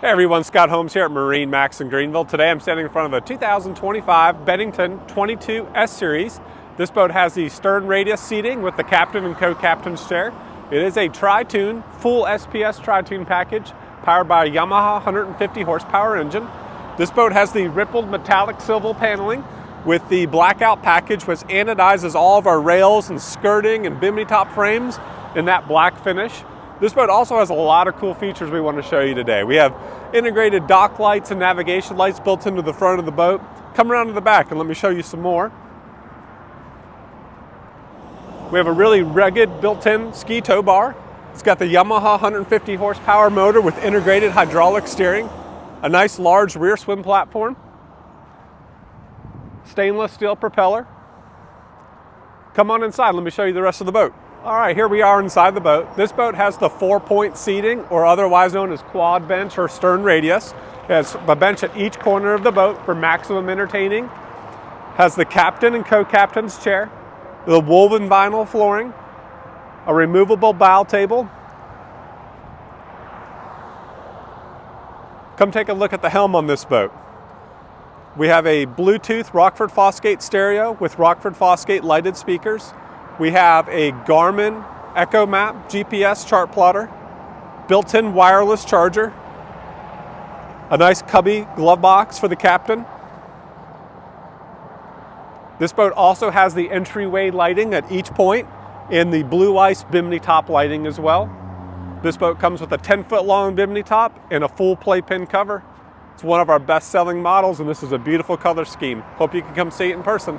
Hey everyone, Scott Holmes here at MarineMax in Greenville. Today I'm standing in front of a 2025 Bennington 22 S Series. This boat has the stern radius seating with the captain and co-captain's chair. It is a tritoon, full SPS tritoon package powered by a Yamaha 150 horsepower engine. This boat has the rippled metallic silver paneling with the blackout package, which anodizes all of our rails and skirting and bimini top frames in that black finish. This boat also has a lot of cool features we want to show you today. We have integrated dock lights and navigation lights built into the front of the boat. Come around to the back and let me show you some more. We have a really rugged built-in ski tow bar. It's got the Yamaha 150 horsepower motor with integrated hydraulic steering, a nice large rear swim platform, stainless steel propeller. Come on inside, let me show you the rest of the boat. All right, here we are inside the boat. This boat has the 4-point seating, or otherwise known as quad bench or stern radius. It has a bench at each corner of the boat for maximum entertaining. Has the captain and co-captain's chair, the woven vinyl flooring, a removable bow table. Come take a look at the helm on this boat. We have a Bluetooth Rockford Fosgate stereo with Rockford Fosgate lighted speakers. We have a Garmin Echo Map GPS chart plotter, built-in wireless charger, a nice cubby glove box for the captain. This boat also has the entryway lighting at each point and the blue ice bimini top lighting as well. This boat comes with a 10-foot long bimini top and a full playpen cover. It's one of our best-selling models, and this is a beautiful color scheme. Hope you can come see it in person.